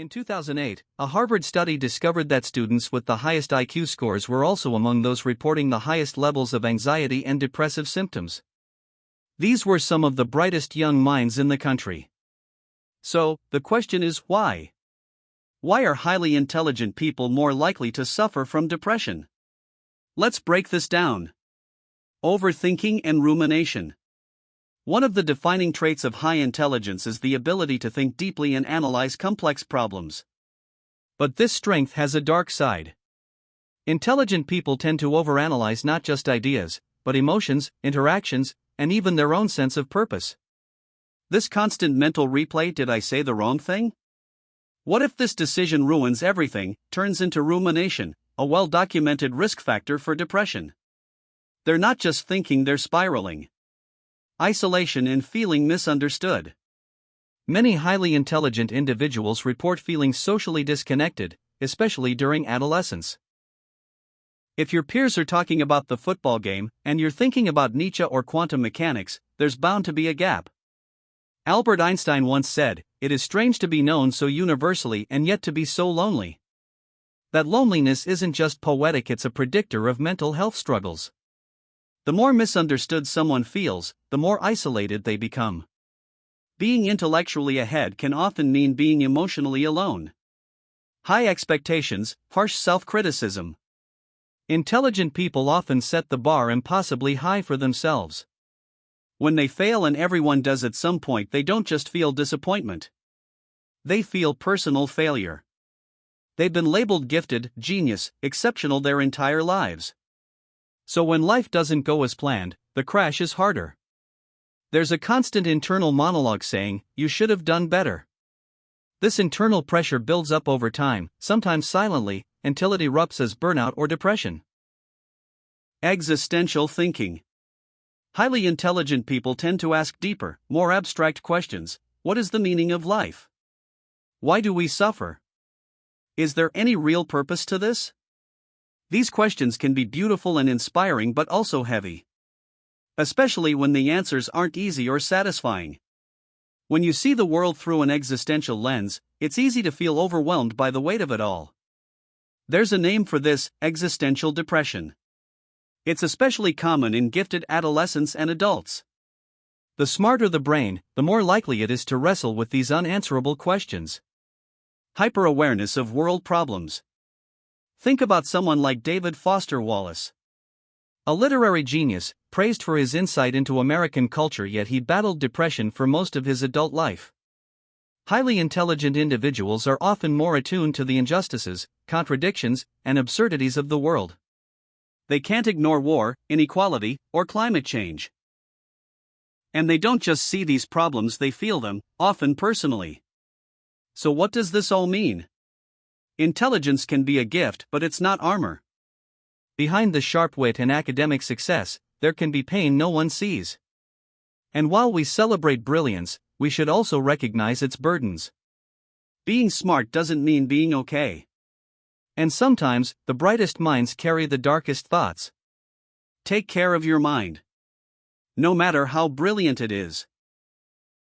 In 2008, a Harvard study discovered that students with the highest IQ scores were also among those reporting the highest levels of anxiety and depressive symptoms. These were some of the brightest young minds in the country. So, the question is why? Why are highly intelligent people more likely to suffer from depression? Let's break this down. Overthinking and rumination. One of the defining traits of high intelligence is the ability to think deeply and analyze complex problems. But this strength has a dark side. Intelligent people tend to overanalyze not just ideas, but emotions, interactions, and even their own sense of purpose. This constant mental replay, did I say the wrong thing? What if this decision ruins everything, turns into rumination, a well-documented risk factor for depression? They're not just thinking, they're spiraling. Isolation and feeling misunderstood. Many highly intelligent individuals report feeling socially disconnected, especially during adolescence. If your peers are talking about the football game, and you're thinking about Nietzsche or quantum mechanics, there's bound to be a gap. Albert Einstein once said, "It is strange to be known so universally and yet to be so lonely." That loneliness isn't just poetic, it's a predictor of mental health struggles. The more misunderstood someone feels, the more isolated they become. Being intellectually ahead can often mean being emotionally alone. High expectations, harsh self-criticism. Intelligent people often set the bar impossibly high for themselves. When they fail, and everyone does at some point, they don't just feel disappointment. They feel personal failure. They've been labeled gifted, genius, exceptional their entire lives. So when life doesn't go as planned, the crash is harder. There's a constant internal monologue saying, "You should have done better." This internal pressure builds up over time, sometimes silently, until it erupts as burnout or depression. Existential thinking. Highly intelligent people tend to ask deeper, more abstract questions. What is the meaning of life? Why do we suffer? Is there any real purpose to this? These questions can be beautiful and inspiring, but also heavy. Especially when the answers aren't easy or satisfying. When you see the world through an existential lens, it's easy to feel overwhelmed by the weight of it all. There's a name for this: existential depression. It's especially common in gifted adolescents and adults. The smarter the brain, the more likely it is to wrestle with these unanswerable questions. Hyper-awareness of world problems. Think about someone like David Foster Wallace. A literary genius, praised for his insight into American culture, yet he battled depression for most of his adult life. Highly intelligent individuals are often more attuned to the injustices, contradictions, and absurdities of the world. They can't ignore war, inequality, or climate change. And they don't just see these problems, they feel them, often personally. So what does this all mean? Intelligence can be a gift, but it's not armor. Behind the sharp wit and academic success, there can be pain no one sees. And while we celebrate brilliance, we should also recognize its burdens. Being smart doesn't mean being okay. And sometimes, the brightest minds carry the darkest thoughts. Take care of your mind. No matter how brilliant it is.